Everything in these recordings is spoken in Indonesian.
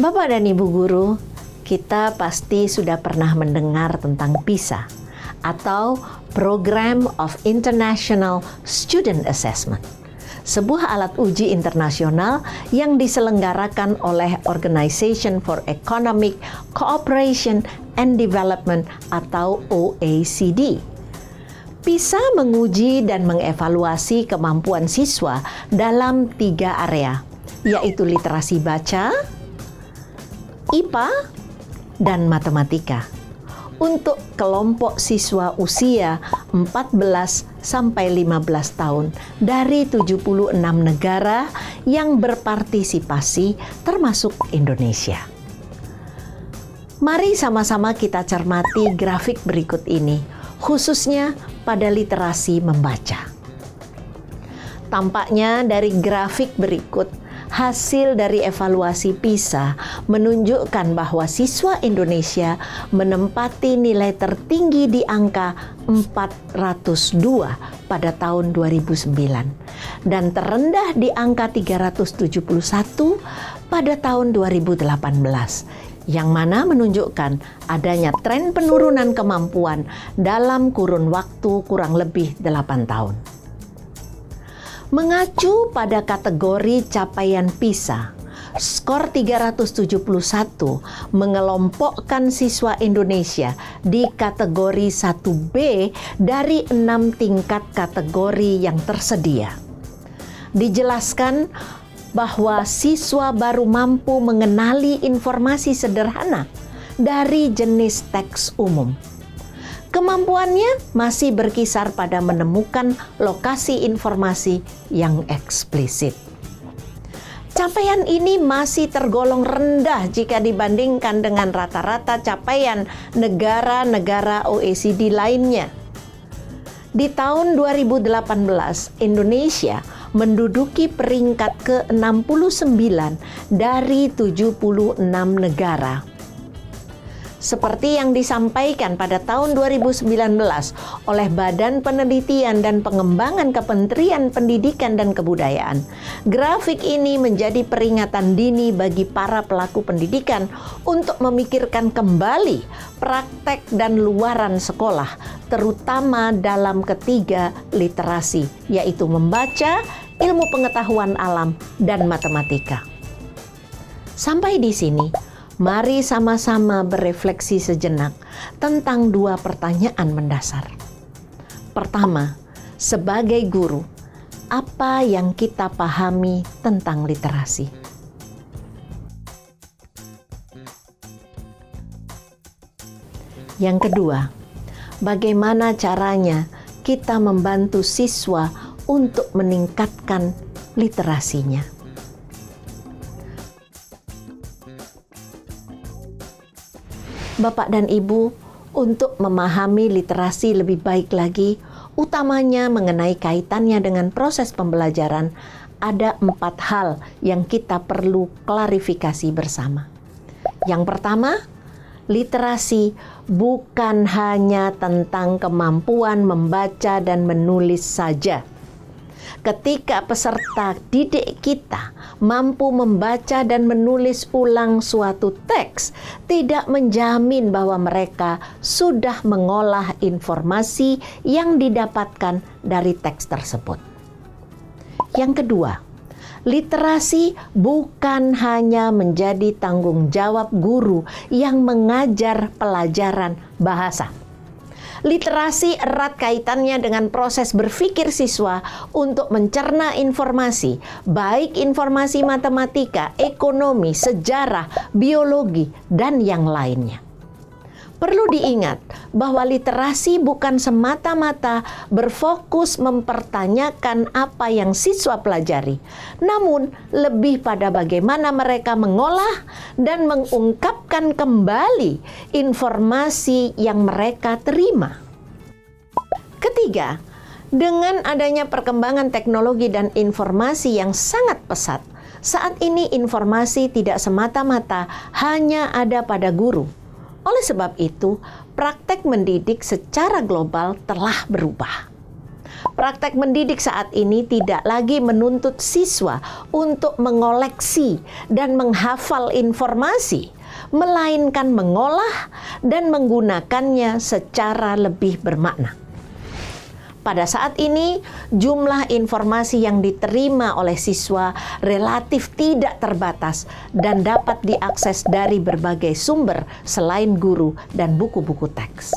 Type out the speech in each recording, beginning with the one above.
Bapak dan Ibu guru, kita pasti sudah pernah mendengar tentang PISA atau Program of International Student Assessment, sebuah alat uji internasional yang diselenggarakan oleh Organization for Economic Cooperation and Development atau OECD. PISA menguji dan mengevaluasi kemampuan siswa dalam 3 area, yaitu literasi baca, IPA, dan matematika untuk kelompok siswa usia 14 sampai 15 tahun dari 76 negara yang berpartisipasi termasuk Indonesia. Mari sama-sama kita cermati grafik berikut ini, khususnya pada literasi membaca. Tampaknya dari grafik berikut, hasil dari evaluasi PISA menunjukkan bahwa siswa Indonesia menempati nilai tertinggi di angka 402 pada tahun 2009 dan terendah di angka 371 pada tahun 2018, yang mana menunjukkan adanya tren penurunan kemampuan dalam kurun waktu kurang lebih 8 tahun. Mengacu pada kategori capaian PISA, skor 371 mengelompokkan siswa Indonesia di kategori 1B dari 6 tingkat kategori yang tersedia. Dijelaskan bahwa siswa baru mampu mengenali informasi sederhana dari jenis teks umum. Kemampuannya masih berkisar pada menemukan lokasi informasi yang eksplisit. Capaian ini masih tergolong rendah jika dibandingkan dengan rata-rata capaian negara-negara OECD lainnya. Di tahun 2018, Indonesia menduduki peringkat ke-69 dari 76 negara. Seperti yang disampaikan pada tahun 2019 oleh Badan Penelitian dan Pengembangan Kementerian Pendidikan dan Kebudayaan, grafik ini menjadi peringatan dini bagi para pelaku pendidikan untuk memikirkan kembali praktek dan luaran sekolah, terutama dalam ketiga literasi, yaitu membaca, ilmu pengetahuan alam, dan matematika. Sampai di sini, mari sama-sama berefleksi sejenak tentang 2 pertanyaan mendasar. Pertama, sebagai guru, apa yang kita pahami tentang literasi? Yang kedua, bagaimana caranya kita membantu siswa untuk meningkatkan literasinya? Bapak dan Ibu, untuk memahami literasi lebih baik lagi, utamanya mengenai kaitannya dengan proses pembelajaran, ada 4 hal yang kita perlu klarifikasi bersama. Yang pertama, literasi bukan hanya tentang kemampuan membaca dan menulis saja. Ketika peserta didik kita mampu membaca dan menulis ulang suatu teks, tidak menjamin bahwa mereka sudah mengolah informasi yang didapatkan dari teks tersebut. Yang kedua, literasi bukan hanya menjadi tanggung jawab guru yang mengajar pelajaran bahasa. Literasi erat kaitannya dengan proses berpikir siswa untuk mencerna informasi, baik informasi matematika, ekonomi, sejarah, biologi, dan yang lainnya. Perlu diingat bahwa literasi bukan semata-mata berfokus mempertanyakan apa yang siswa pelajari, namun lebih pada bagaimana mereka mengolah dan mengungkapkan kembali informasi yang mereka terima. Ketiga, dengan adanya perkembangan teknologi dan informasi yang sangat pesat, saat ini informasi tidak semata-mata hanya ada pada guru. Oleh sebab itu, praktek mendidik secara global telah berubah. Praktek mendidik saat ini tidak lagi menuntut siswa untuk mengoleksi dan menghafal informasi, melainkan mengolah dan menggunakannya secara lebih bermakna. Pada saat ini, jumlah informasi yang diterima oleh siswa relatif tidak terbatas dan dapat diakses dari berbagai sumber selain guru dan buku-buku teks.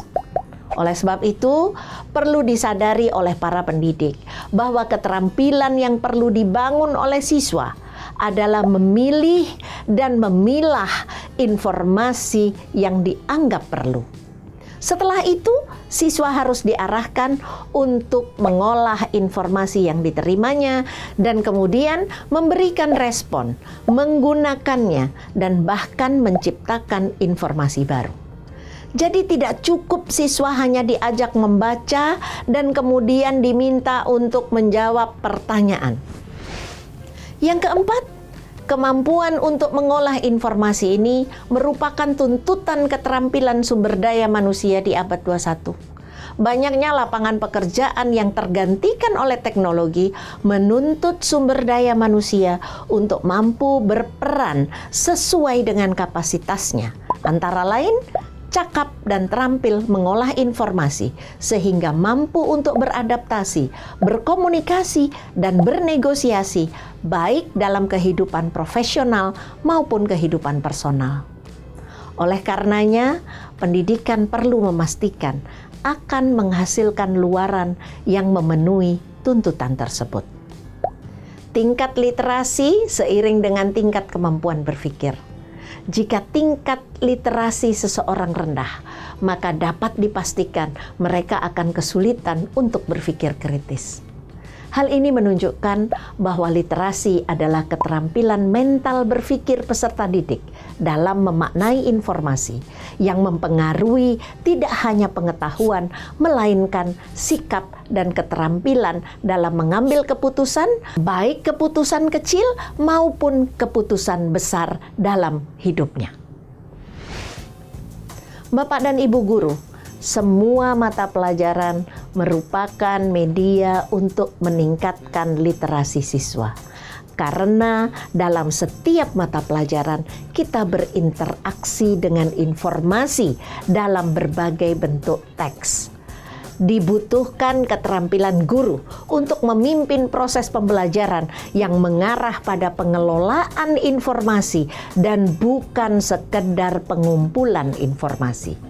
Oleh sebab itu, perlu disadari oleh para pendidik bahwa keterampilan yang perlu dibangun oleh siswa adalah memilih dan memilah informasi yang dianggap perlu. Setelah itu, siswa harus diarahkan untuk mengolah informasi yang diterimanya dan kemudian memberikan respon, menggunakannya, dan bahkan menciptakan informasi baru. Jadi tidak cukup siswa hanya diajak membaca dan kemudian diminta untuk menjawab pertanyaan. Yang keempat, kemampuan untuk mengolah informasi ini merupakan tuntutan keterampilan sumber daya manusia di abad 21. Banyaknya lapangan pekerjaan yang tergantikan oleh teknologi menuntut sumber daya manusia untuk mampu berperan sesuai dengan kapasitasnya. Antara lain, cakap dan terampil mengolah informasi sehingga mampu untuk beradaptasi, berkomunikasi, dan bernegosiasi baik dalam kehidupan profesional maupun kehidupan personal. Oleh karenanya, pendidikan perlu memastikan akan menghasilkan luaran yang memenuhi tuntutan tersebut. Tingkat literasi seiring dengan tingkat kemampuan berpikir. Jika tingkat literasi seseorang rendah, maka dapat dipastikan mereka akan kesulitan untuk berpikir kritis. Hal ini menunjukkan bahwa literasi adalah keterampilan mental berpikir peserta didik dalam memaknai informasi yang mempengaruhi tidak hanya pengetahuan, melainkan sikap dan keterampilan dalam mengambil keputusan, baik keputusan kecil maupun keputusan besar dalam hidupnya. Bapak dan Ibu guru, semua mata pelajaran merupakan media untuk meningkatkan literasi siswa. Karena dalam setiap mata pelajaran kita berinteraksi dengan informasi dalam berbagai bentuk teks. Dibutuhkan keterampilan guru untuk memimpin proses pembelajaran yang mengarah pada pengelolaan informasi dan bukan sekedar pengumpulan informasi.